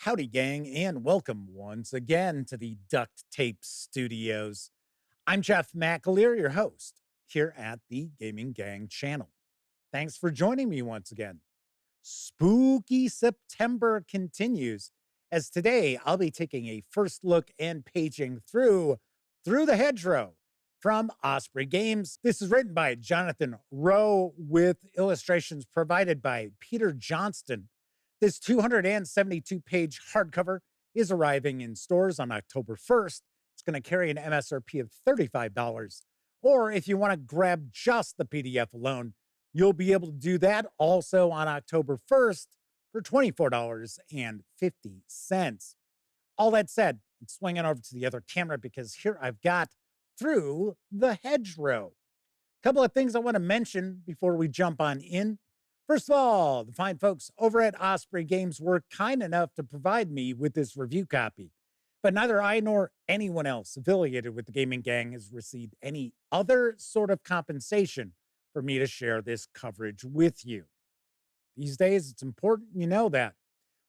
Howdy, gang, and welcome once again to the Duct Tape Studios. I'm Jeff McAleer, your host here at the Gaming Gang channel. Thanks for joining me once again. Spooky September continues, as today I'll be taking a first look and paging Through the Hedgerow from Osprey Games. This is written by Jonathan Rowe with illustrations provided by Peter Johnston. This 272-page hardcover is arriving in stores on October 1st. It's going to carry an MSRP of $35. Or if you want to grab just the PDF alone, you'll be able to do that also on October 1st for $24.50. All that said, I'm swinging over to the other camera because here I've got Through the Hedgerow. A couple of things I want to mention before we jump on in. First of all, the fine folks over at Osprey Games were kind enough to provide me with this review copy, but neither I nor anyone else affiliated with the Gaming Gang has received any other sort of compensation for me to share this coverage with you. These days, it's important you know that.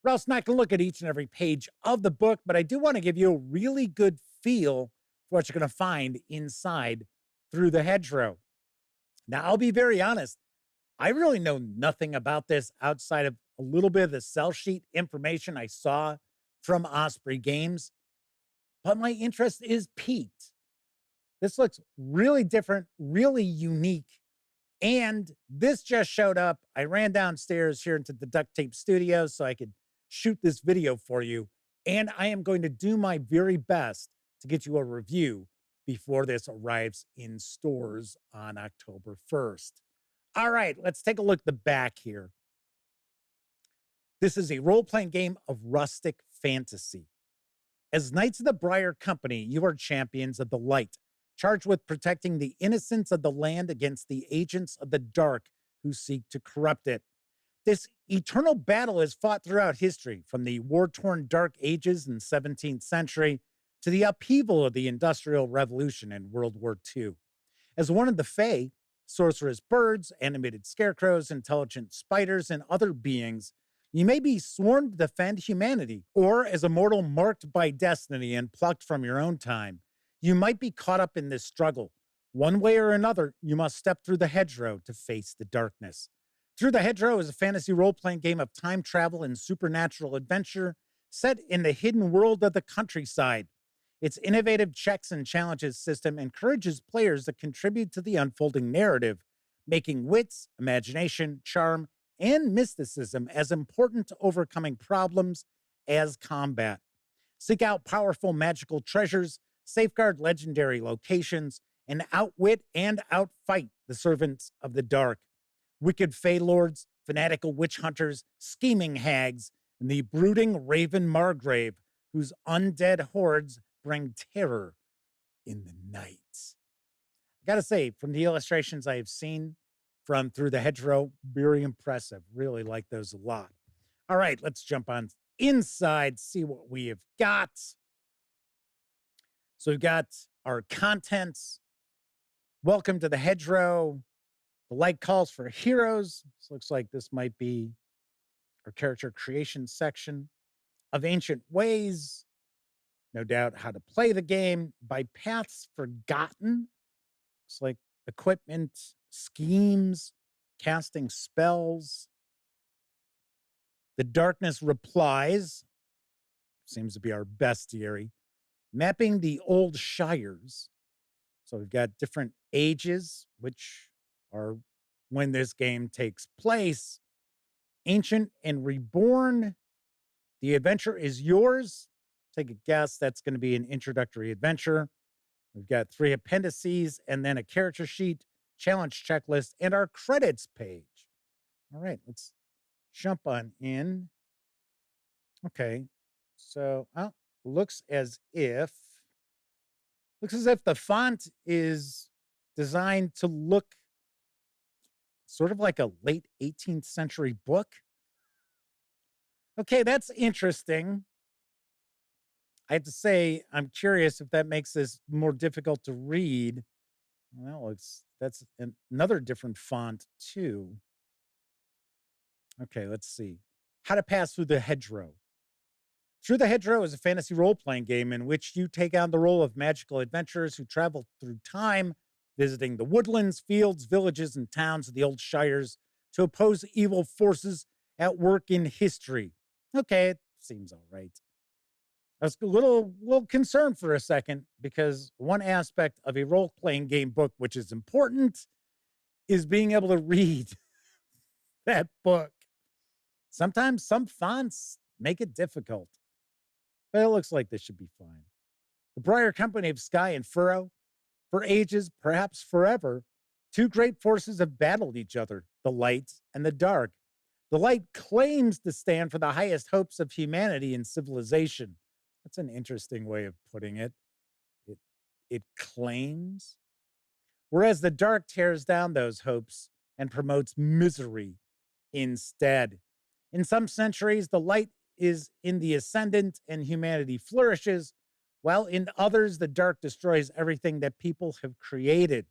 We're also not going to look at each and every page of the book, but I do want to give you a really good feel for what you're going to find inside Through the Hedgerow. Now, I'll be very honest. I really know nothing about this outside of a little bit of the sell sheet information I saw from Osprey Games, but my interest is piqued. This looks really different, really unique, and this just showed up. I ran downstairs here into the Duct Tape Studio so I could shoot this video for you, and I am going to do my very best to get you a review before this arrives in stores on October 1st. All right, let's take a look at the back here. This is a role-playing game of rustic fantasy. As Knights of the Briar Company, you are champions of the light, charged with protecting the innocence of the land against the agents of the dark who seek to corrupt it. This eternal battle is fought throughout history, from the war-torn Dark Ages in the 17th century to the upheaval of the Industrial Revolution in World War II. As one of the Fae, sorcerous birds, animated scarecrows, intelligent spiders, and other beings, you may be sworn to defend humanity, or as a mortal marked by destiny and plucked from your own time, you might be caught up in this struggle. One way or another, you must step through the hedgerow to face the darkness. Through the Hedgerow is a fantasy role-playing game of time travel and supernatural adventure set in the hidden world of the countryside. Its innovative checks and challenges system encourages players to contribute to the unfolding narrative, making wits, imagination, charm, and mysticism as important to overcoming problems as combat. Seek out powerful magical treasures, safeguard legendary locations, and outwit and outfight the servants of the dark. Wicked Fey lords, fanatical witch hunters, scheming hags, and the brooding raven Margrave, whose undead hordes bring terror in the night. I gotta say, from the illustrations I have seen from Through the Hedgerow, very impressive. Really like those a lot. All right, let's jump on inside, see what we have got. So we've got our contents. Welcome to the Hedgerow. The light calls for heroes. This looks like this might be our character creation section. Of ancient ways. No doubt how to play the game. By paths forgotten. It's like equipment, schemes, casting spells. The darkness replies. Seems to be our bestiary. Mapping the old shires. So we've got different ages, which are when this game takes place. Ancient and reborn. The adventure is yours. Take a guess. That's going to be an introductory adventure. We've got 3 appendices and then a character sheet, challenge checklist, and our credits page. All right, let's jump on in. Okay, so looks as if the font is designed to look sort of like a late 18th century book. Okay, that's interesting. I have to say, I'm curious if that makes this more difficult to read. Well, that's another different font too. Okay, let's see. How to pass through the hedgerow. Through the Hedgerow is a fantasy role playing game in which you take on the role of magical adventurers who travel through time, visiting the woodlands, fields, villages, and towns of the old shires to oppose evil forces at work in history. Okay, it seems all right. I was a little concerned for a second because one aspect of a role playing game book, which is important, is being able to read that book. Sometimes some fonts make it difficult, but it looks like this should be fine. The Briar Company of Sky and Furrow, for ages, perhaps forever, two great forces have battled each other, the light and the dark. The light claims to stand for the highest hopes of humanity and civilization. That's an interesting way of putting it. It, it claims. Whereas the dark tears down those hopes and promotes misery instead. In some centuries, the light is in the ascendant and humanity flourishes, while in others, the dark destroys everything that people have created.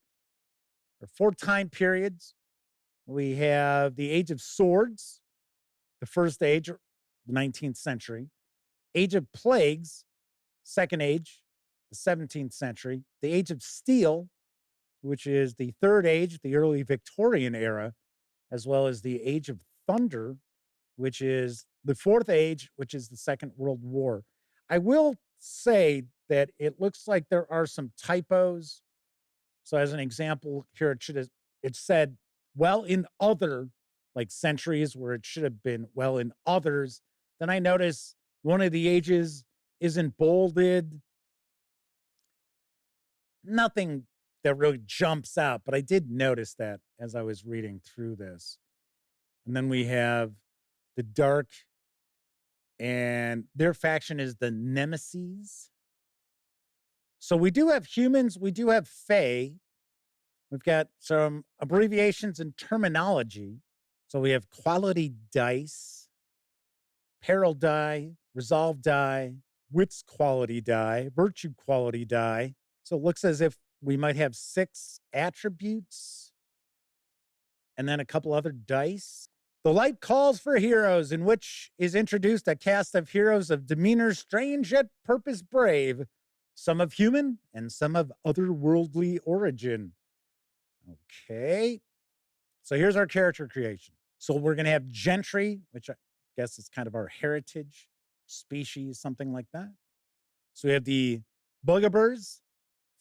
For 4 time periods, we have the Age of Swords, the first age, the 19th century, Age of Plagues, second age, the 17th century, the Age of Steel, which is the third age, the early Victorian era, as well as the Age of Thunder, which is the fourth age, which is the Second World War. I will say that it looks like there are some typos. So as an example, here it said, well, in other like centuries where it should have been well in others. Then I notice one of the ages isn't bolded. Nothing that really jumps out, but I did notice that as I was reading through this. And then we have the dark, and their faction is the Nemesis. So we do have humans, we do have Fae. We've got some abbreviations and terminology. So we have quality dice, peril die, resolve die, wits quality die, virtue quality die. So it looks as if we might have 6 attributes and then a couple other dice. The light calls for heroes, in which is introduced a cast of heroes of demeanor strange yet purpose brave, some of human and some of otherworldly origin. Okay. So here's our character creation. So we're going to have gentry, which I guess is kind of our heritage species, something like that. So we have the Bugabers,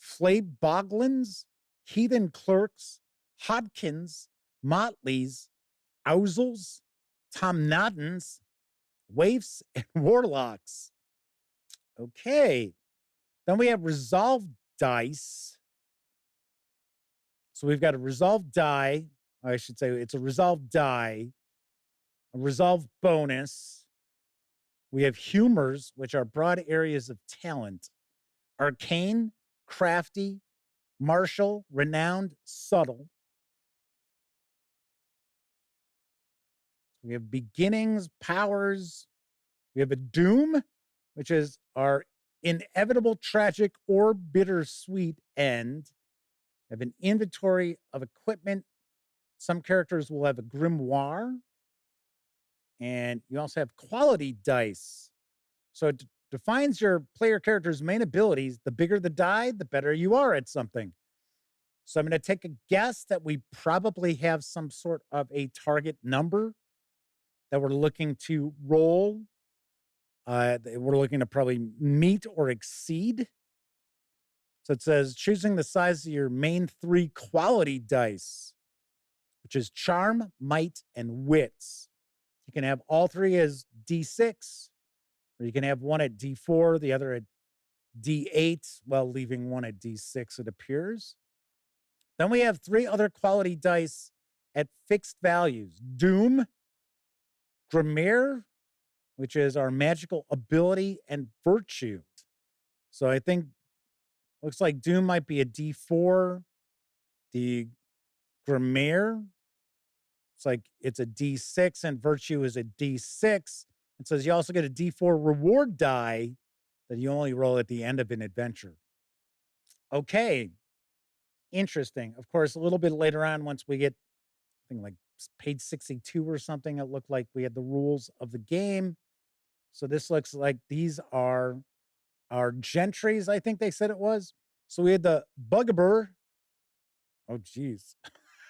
Flayboglins, Heathen Clerks, Hodkins, Motleys, Owsels, Tomnoddens, Waifs, and Warlocks. Okay. Then we have Resolve Dice. So we've got a Resolve Die. I should say it's a Resolve Die, a Resolve Bonus. We have Humors, which are broad areas of talent. Arcane, Crafty, Martial, Renowned, Subtle. We have Beginnings, Powers. We have a Doom, which is our inevitable, tragic, or bittersweet end. We have an inventory of equipment. Some characters will have a grimoire. And you also have quality dice. So it defines your player character's main abilities. The bigger the die, the better you are at something. So I'm going to take a guess that we probably have some sort of a target number that we're looking to roll. We're looking to probably meet or exceed. So it says choosing the size of your main 3 quality dice, which is charm, might, and wits. You can have all 3 as D6, or you can have one at D4, the other at D8, while leaving one at D6, it appears. Then we have 3 other quality dice at fixed values. Doom, Grimere, which is our magical ability, and virtue. So I think looks like Doom might be a D4. The Grimere, it's like it's a D6, and virtue is a D6. It says you also get a D4 reward die that you only roll at the end of an adventure. Okay. Interesting. Of course, a little bit later on, once we get, I think like page 62 or something, it looked like we had the rules of the game. So this looks like these are our gentries, I think they said it was. So we had the bugaboo. Oh, geez.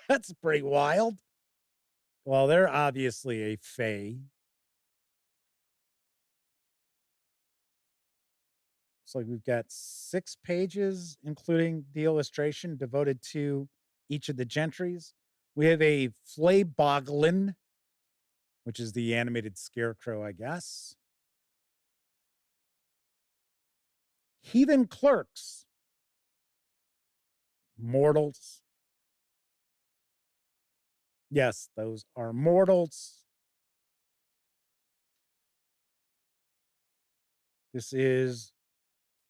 That's pretty wild. Well, they're obviously a fae. So we've got 6 pages, including the illustration devoted to each of the gentries. We have a Flayboglin, which is the animated scarecrow, I guess. Heathen clerks, mortals. Yes, those are mortals. This is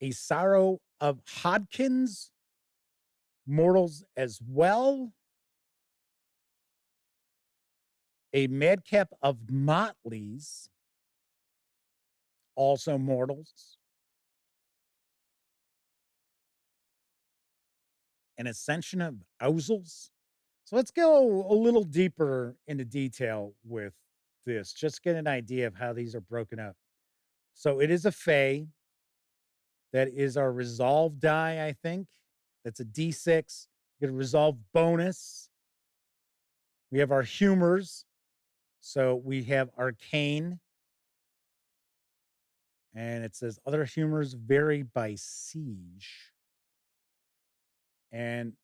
a sorrow of Hodkins, mortals as well. A madcap of Motley's, also mortals. An ascension of Owsels. So let's go a little deeper into detail with this, just get an idea of how these are broken up. So it is a Fae. That is our resolve die, I think. That's a D6. We get a resolve bonus. We have our humors. So we have arcane. And it says other humors vary by siege. And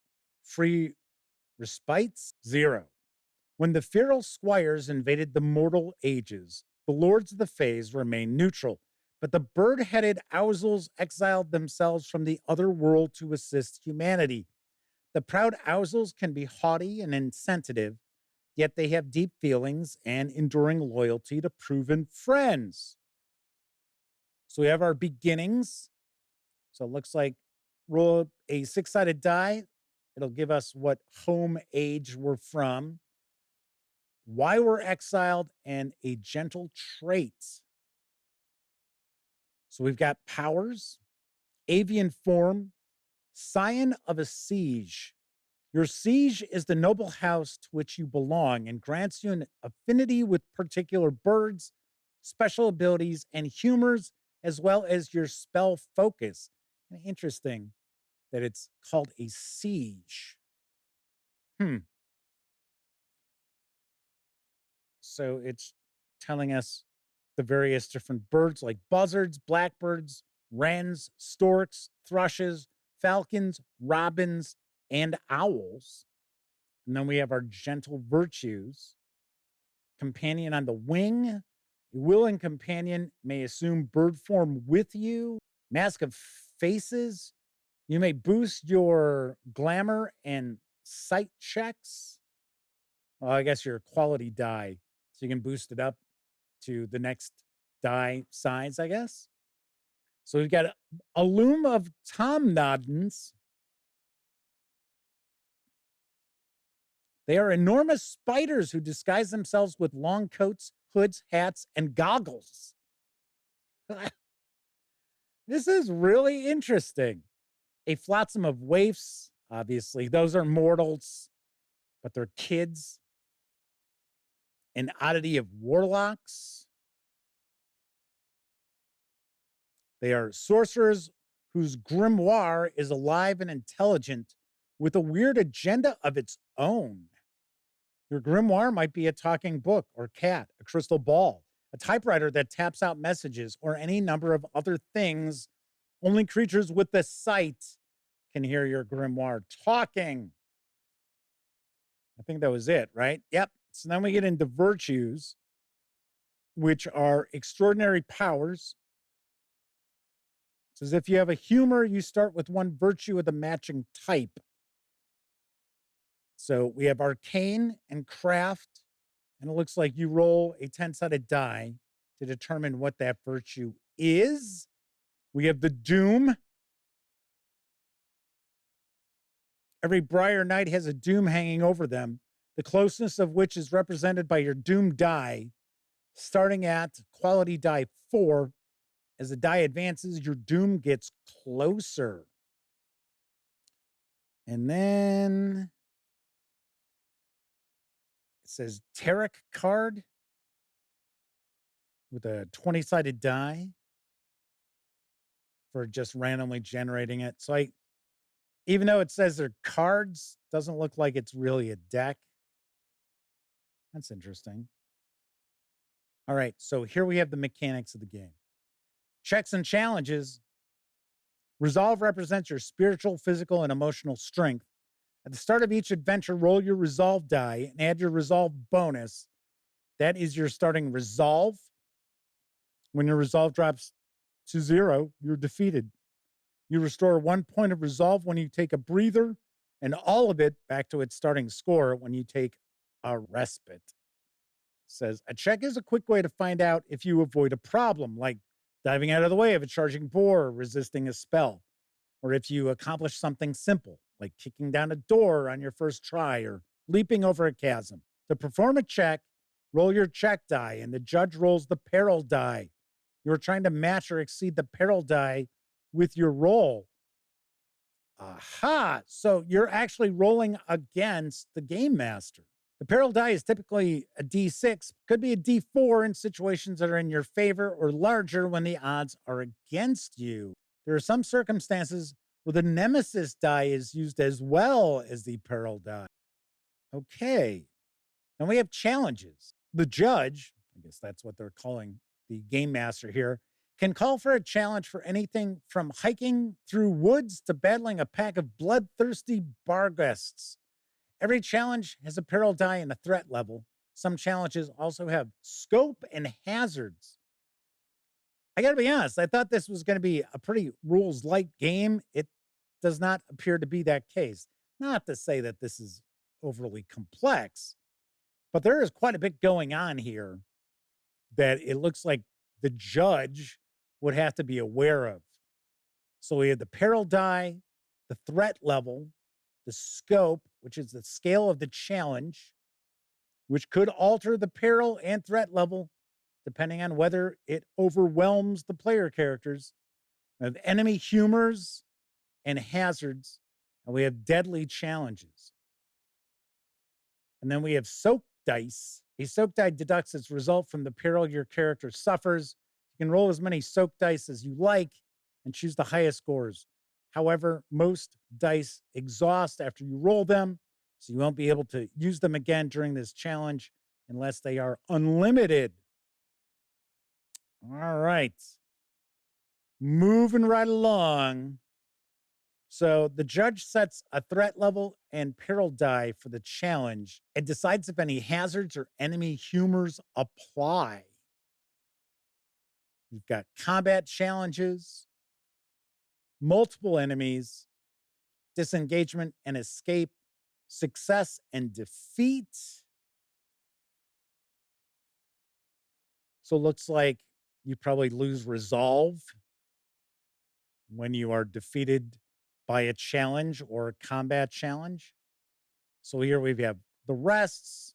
free respites, 0. When the feral squires invaded the mortal ages, the lords of the Fays remained neutral, but the bird-headed Owsels exiled themselves from the other world to assist humanity. The proud Owsels can be haughty and insensitive, yet they have deep feelings and enduring loyalty to proven friends. So we have our beginnings. So it looks like roll a 6-sided die. It'll give us what home age we're from, why we're exiled, and a gentle trait. So we've got powers, avian form, scion of a siege. Your siege is the noble house to which you belong and grants you an affinity with particular birds, special abilities, and humors, as well as your spell focus. Interesting that it's called a siege. So it's telling us the various different birds like buzzards, blackbirds, wrens, storks, thrushes, falcons, robins, and owls. And then we have our gentle virtues. Companion on the wing. A willing companion may assume bird form with you. Mask of faces. You may boost your glamour and sight checks. Well, I guess your quality die. So you can boost it up to the next die size, I guess. So we've got a loom of Tom Noddens. They are enormous spiders who disguise themselves with long coats, hoods, hats, and goggles. This is really interesting. A flotsam of waifs, obviously. Those are mortals, but they're kids. An oddity of warlocks. They are sorcerers whose grimoire is alive and intelligent with a weird agenda of its own. Your grimoire might be a talking book or cat, a crystal ball, a typewriter that taps out messages, or any number of other things. Only creatures with the sight can hear your grimoire talking. I think that was it, right? Yep. So then we get into virtues, which are extraordinary powers. It says if you have a humor, you start with one virtue with a matching type. So we have arcane and craft, and it looks like you roll a 10-sided die to determine what that virtue is. We have the doom. Every Briar Knight has a doom hanging over them, the closeness of which is represented by your doom die, starting at quality die 4. As the die advances, your doom gets closer. And then it says Tarot card. with a 20-sided die for just randomly generating it. So even though it says they're cards, doesn't look like it's really a deck. That's interesting. All right, so here we have the mechanics of the game. Checks and challenges. Resolve represents your spiritual, physical, and emotional strength. At the start of each adventure, roll your resolve die and add your resolve bonus. That is your starting resolve. When your resolve drops to 0, you're defeated. You restore 1 point of resolve when you take a breather, and all of it back to its starting score when you take a respite. It says a check is a quick way to find out if you avoid a problem, like diving out of the way of a charging boar or resisting a spell, or if you accomplish something simple, like kicking down a door on your first try or leaping over a chasm. To perform a check, roll your check die, and the judge rolls the peril die. You're trying to match or exceed the peril die with your roll. Aha! So you're actually rolling against the game master. The peril die is typically a D6, could be a D4 in situations that are in your favor, or larger when the odds are against you. There are some circumstances where the nemesis die is used as well as the peril die. Okay. Then we have challenges. The judge, I guess that's what they're calling the game master here, can call for a challenge for anything from hiking through woods to battling a pack of bloodthirsty barghests. Every challenge has a peril die and a threat level. Some challenges also have scope and hazards. I got to be honest, I thought this was going to be a pretty rules light game. It does not appear to be that case. Not to say that this is overly complex, but there is quite a bit going on here that it looks like the judge would have to be aware of. So we have the peril die, the threat level, the scope, which is the scale of the challenge, which could alter the peril and threat level depending on whether it overwhelms the player characters. We have enemy humors and hazards, and we have deadly challenges. And then we have soak dice. A soak die deducts its result from the peril your character suffers. You can roll as many soak dice as you like and choose the highest scores. However, most dice exhaust after you roll them, so you won't be able to use them again during this challenge unless they are unlimited. All right. Moving right along. So the judge sets a threat level and peril die for the challenge and decides if any hazards or enemy humors apply. We've got combat challenges, multiple enemies, disengagement and escape, success and defeat. So it looks like you probably lose resolve when you are defeated by a challenge or a combat challenge. So here we have the rests,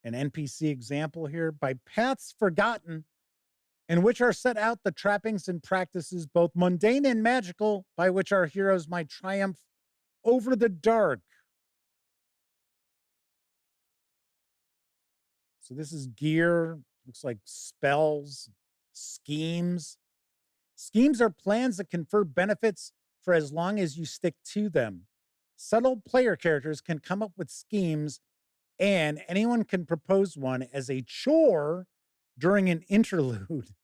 an NPC example here, by paths forgotten, in which are set out the trappings and practices, both mundane and magical, by which our heroes might triumph over the dark. So this is gear, looks like spells, schemes. Schemes are plans that confer benefits for as long as you stick to them. Subtle player characters can come up with schemes, and anyone can propose one as a chore during an interlude.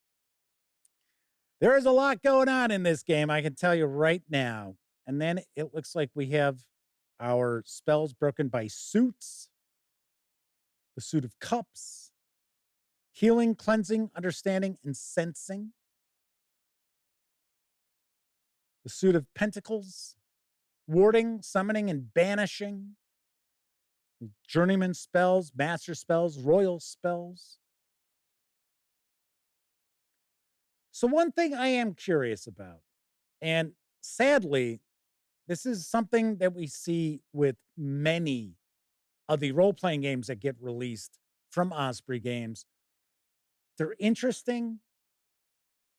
There is a lot going on in this game, I can tell you right now. And then it looks like we have our spells broken by suits, the suit of cups, healing, cleansing, understanding, and sensing, the suit of pentacles, warding, summoning, and banishing, journeyman spells, master spells, royal spells. So one thing I am curious about, and sadly, this is something that we see with many of the role-playing games that get released from Osprey Games. They're interesting,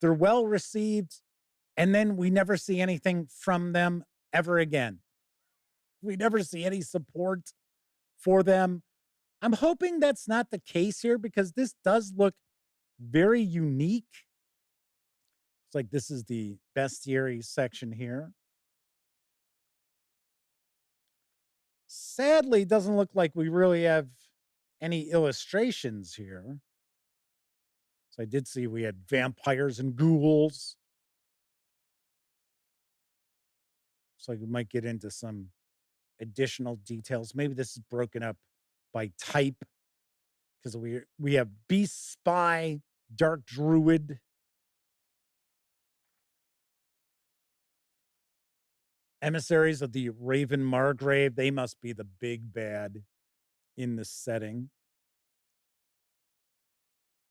they're well received, and then we never see anything from them ever again. We never see any support for them. I'm hoping that's not the case here because this does look very unique. It's like this is the bestiary section here. Sadly, it doesn't look like we really have any illustrations here. So I did see we had vampires and ghouls. So we might get into some additional details. Maybe this is broken up by type because we have beast spy, dark druid, emissaries of the Raven Margrave. They must be the big bad in this setting.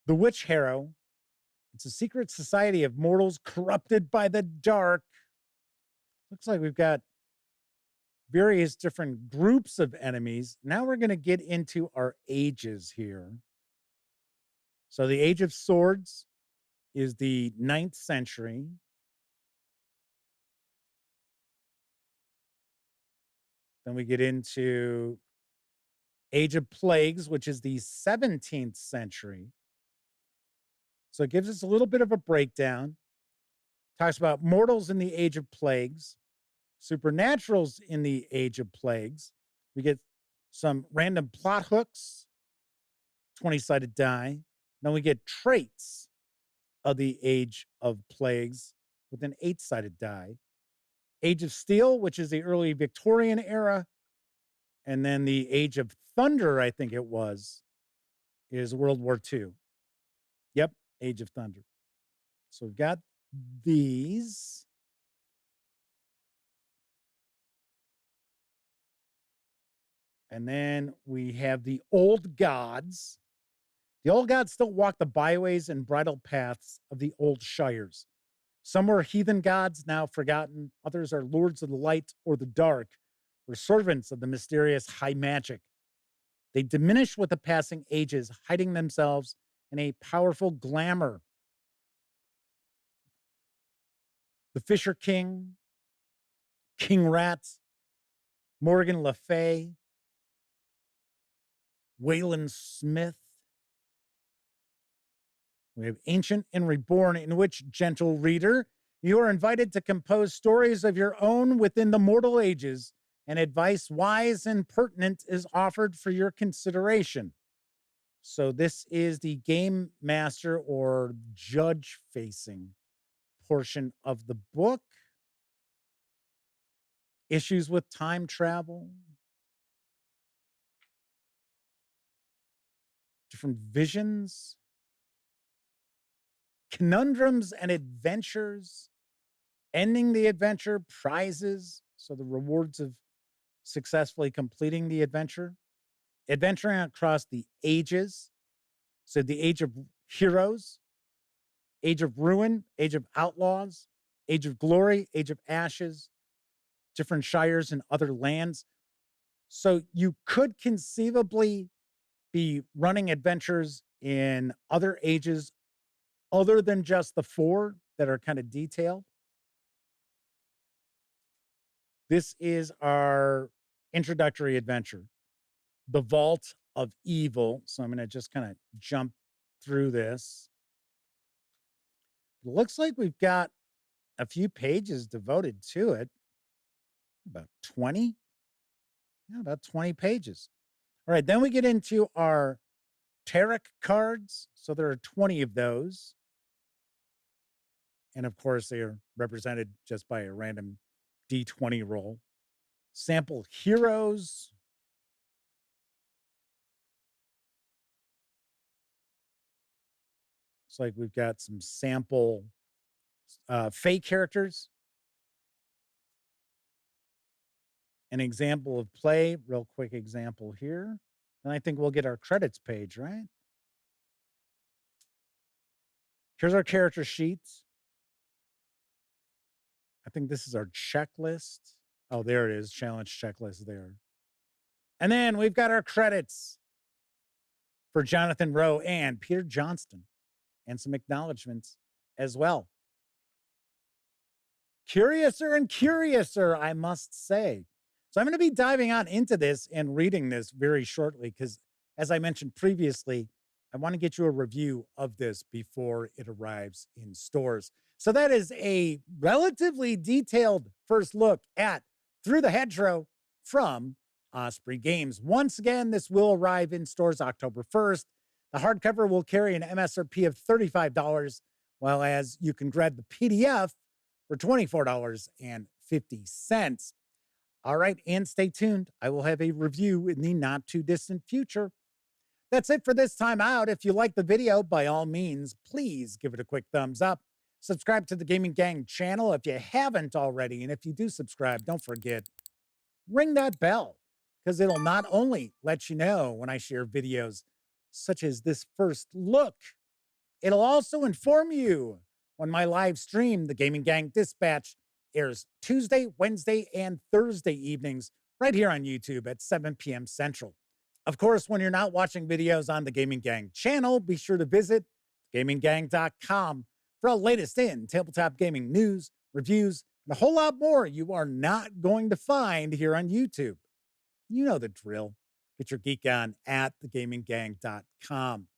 The Witch Harrow. It's a secret society of mortals corrupted by the dark. Looks like we've got various different groups of enemies. Now we're going to get into our ages here. So the Age of Swords is the 9th century. Then we get into Age of Plagues, which is the 17th century. So it gives us a little bit of a breakdown. Talks about mortals in the Age of Plagues, supernaturals in the Age of Plagues. We get some random plot hooks, 20-sided die. Then we get traits of the Age of Plagues with an 8-sided die. Age of Steel, which is the early Victorian era. And then the Age of Thunder, I think it was, is World War II. Yep, Age of Thunder. So we've got these. And then we have the old gods. The old gods still walk the byways and bridle paths of the old shires. Some were heathen gods, now forgotten. Others are lords of the light or the dark, or servants of the mysterious high magic. They diminish with the passing ages, hiding themselves in a powerful glamour. The Fisher King, King Rat, Morgan Le Fay, Wayland Smith. We have Ancient and Reborn, in which, gentle reader, you are invited to compose stories of your own within the mortal ages, and advice wise and pertinent is offered for your consideration. So this is the game master or judge facing portion of the book. Issues with time travel, different visions, conundrums and adventures, ending the adventure, prizes. So the rewards of successfully completing the adventure, adventuring across the ages. So the Age of Heroes, Age of Ruin, Age of Outlaws, Age of Glory, Age of Ashes, different shires and other lands. So you could conceivably be running adventures in other ages other than just the 4 that are kind of detailed. This is our introductory adventure, The Vault of Evil. So I'm going to just kind of jump through this. It looks like we've got a few pages devoted to it. About 20? Yeah, about 20 pages. All right, then we get into our tarot cards. So there are 20 of those. And of course, they are represented just by a random D20 roll. Sample heroes. It's like we've got some sample fake characters. An example of play, real quick example here. And I think we'll get our credits page, right? Here's our character sheets. I think this is our checklist. Oh, there it is. Challenge checklist there. And then we've got our credits for Jonathan Rowe and Peter Johnston, and some acknowledgments as well. Curiouser and curiouser, I must say. So I'm going to be diving on into this and reading this very shortly because as I mentioned previously, I want to get you a review of this before it arrives in stores. So that is a relatively detailed first look at Through the Hedgerow from Osprey Games. Once again, this will arrive in stores October 1st. The hardcover will carry an MSRP of $35, while as you can grab the PDF for $24.50. All right, and stay tuned. I will have a review in the not too distant future. That's it for this time out. If you like the video, by all means, please give it a quick thumbs up. Subscribe to the Gaming Gang channel if you haven't already. And if you do subscribe, don't forget, ring that bell, because it'll not only let you know when I share videos such as this first look, it'll also inform you when my live stream, the Gaming Gang Dispatch, airs Tuesday, Wednesday, and Thursday evenings right here on YouTube at 7 p.m. Central. Of course, when you're not watching videos on the Gaming Gang channel, be sure to visit gaminggang.com for all latest in tabletop gaming news, reviews, and a whole lot more you are not going to find here on YouTube. You know the drill. Get your geek on at thegaminggang.com.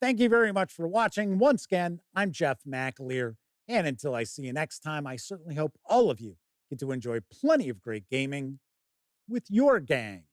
Thank you very much for watching. Once again, I'm Jeff McAleer, and until I see you next time, I certainly hope all of you get to enjoy plenty of great gaming with your gang.